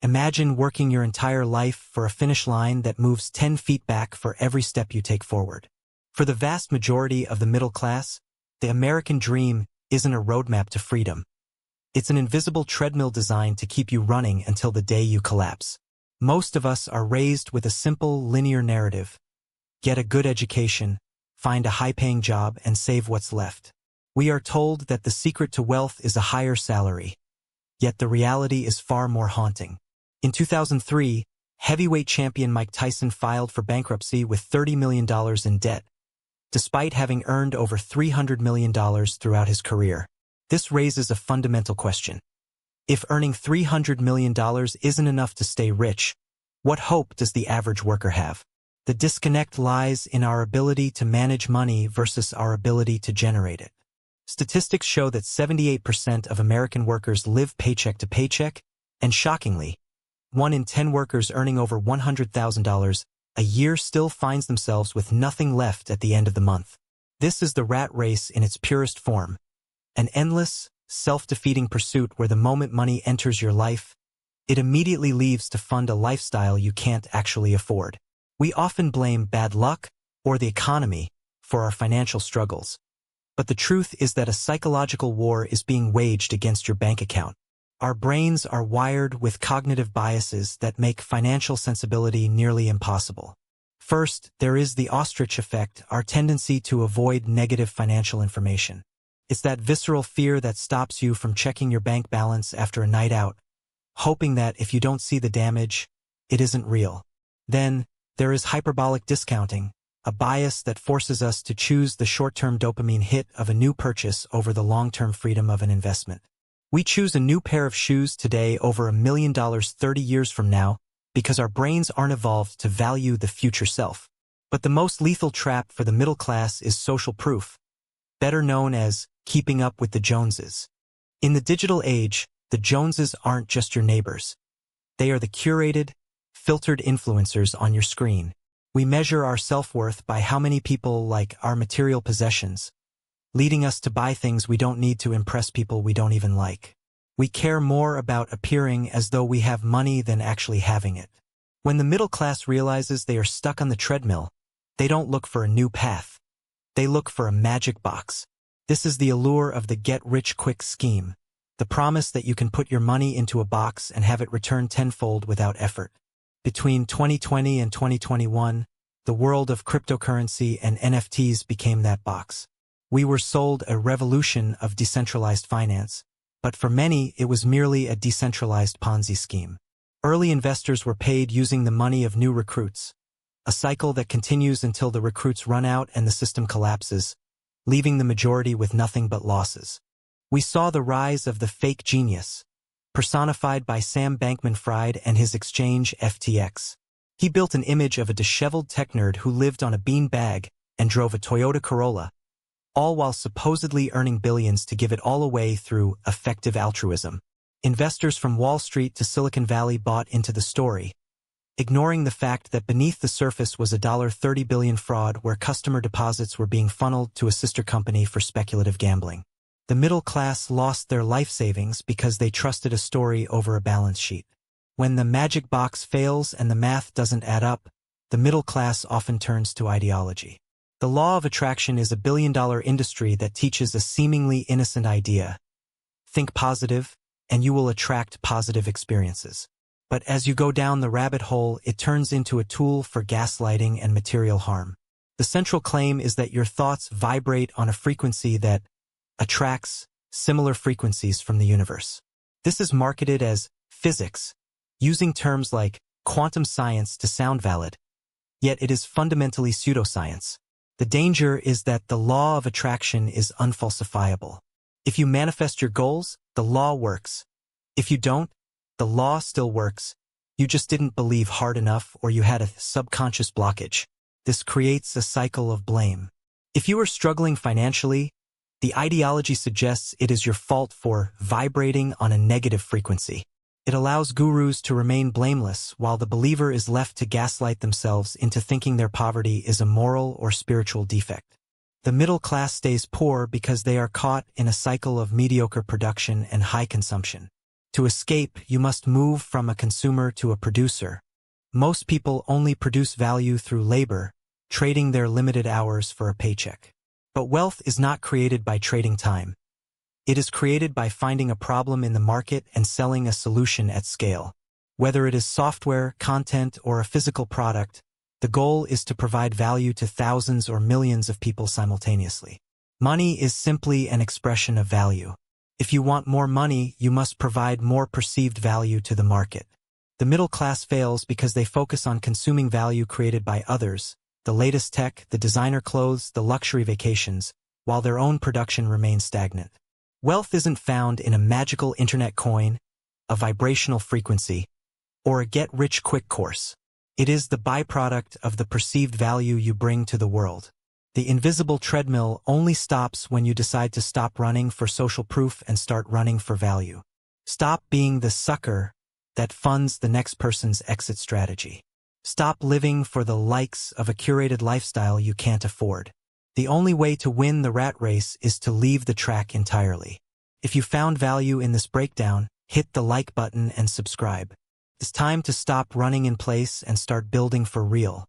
Imagine working your entire life for a finish line that moves 10 feet back for every step you take forward. For the vast majority of the middle class, the American dream isn't a roadmap to freedom. It's an invisible treadmill designed to keep you running until the day you collapse. Most of us are raised with a simple linear narrative. Get a good education, find a high-paying job, and save what's left. We are told that the secret to wealth is a higher salary. Yet the reality is far more haunting. In 2003, heavyweight champion Mike Tyson filed for bankruptcy with $30 million in debt, despite having earned over $300 million throughout his career. This raises a fundamental question. If earning $300 million isn't enough to stay rich, what hope does the average worker have? The disconnect lies in our ability to manage money versus our ability to generate it. Statistics show that 78% of American workers live paycheck to paycheck, and shockingly, 1 in 10 workers earning over $100,000 a year still finds themselves with nothing left at the end of the month. This is the rat race in its purest form, an endless, self-defeating pursuit where the moment money enters your life, it immediately leaves to fund a lifestyle you can't actually afford. We often blame bad luck or the economy for our financial struggles. But the truth is that a psychological war is being waged against your bank account. Our brains are wired with cognitive biases that make financial sensibility nearly impossible. First, there is the ostrich effect, our tendency to avoid negative financial information. It's that visceral fear that stops you from checking your bank balance after a night out, hoping that if you don't see the damage, it isn't real. Then, there is hyperbolic discounting, a bias that forces us to choose the short-term dopamine hit of a new purchase over the long-term freedom of an investment. We choose a new pair of shoes today over $1 million 30 years from now because our brains aren't evolved to value the future self. But the most lethal trap for the middle class is social proof, better known as keeping up with the Joneses. In the digital age, the Joneses aren't just your neighbors. They are the curated, filtered influencers on your screen. We measure our self-worth by how many people like our material possessions, leading us to buy things we don't need to impress people we don't even like. We care more about appearing as though we have money than actually having it. When the middle class realizes they are stuck on the treadmill, they don't look for a new path. They look for a magic box. This is the allure of the get-rich-quick scheme, the promise that you can put your money into a box and have it return tenfold without effort. Between 2020 and 2021, the world of cryptocurrency and NFTs became that box. We were sold a revolution of decentralized finance, but for many it was merely a decentralized Ponzi scheme. Early investors were paid using the money of new recruits, a cycle that continues until the recruits run out and the system collapses, leaving the majority with nothing but losses. We saw the rise of the fake genius, personified by Sam Bankman-Fried and his exchange FTX. He built an image of a disheveled tech nerd who lived on a bean bag and drove a Toyota Corolla, all while supposedly earning billions to give it all away through effective altruism. Investors from Wall Street to Silicon Valley bought into the story, ignoring the fact that beneath the surface was a $30 billion fraud where customer deposits were being funneled to a sister company for speculative gambling. The middle class lost their life savings because they trusted a story over a balance sheet. When the magic box fails and the math doesn't add up, the middle class often turns to ideology. The law of attraction is a billion-dollar industry that teaches a seemingly innocent idea. Think positive, and you will attract positive experiences. But as you go down the rabbit hole, it turns into a tool for gaslighting and material harm. The central claim is that your thoughts vibrate on a frequency that attracts similar frequencies from the universe. This is marketed as physics, using terms like quantum science to sound valid, yet it is fundamentally pseudoscience. The danger is that the law of attraction is unfalsifiable. If you manifest your goals, the law works. If you don't, the law still works. You just didn't believe hard enough or you had a subconscious blockage. This creates a cycle of blame. If you are struggling financially, the ideology suggests it is your fault for vibrating on a negative frequency. It allows gurus to remain blameless while the believer is left to gaslight themselves into thinking their poverty is a moral or spiritual defect. The middle class stays poor because they are caught in a cycle of mediocre production and high consumption. To escape, you must move from a consumer to a producer. Most people only produce value through labor, trading their limited hours for a paycheck. But wealth is not created by trading time. It is created by finding a problem in the market and selling a solution at scale. Whether it is software, content, or a physical product, the goal is to provide value to thousands or millions of people simultaneously. Money is simply an expression of value. If you want more money, you must provide more perceived value to the market. The middle class fails because they focus on consuming value created by others, the latest tech, the designer clothes, the luxury vacations, while their own production remains stagnant. Wealth isn't found in a magical internet coin, a vibrational frequency, or a get-rich-quick course. It is the byproduct of the perceived value you bring to the world. The invisible treadmill only stops when you decide to stop running for social proof and start running for value. Stop being the sucker that funds the next person's exit strategy. Stop living for the likes of a curated lifestyle you can't afford. The only way to win the rat race is to leave the track entirely. If you found value in this breakdown, hit the like button and subscribe. It's time to stop running in place and start building for real.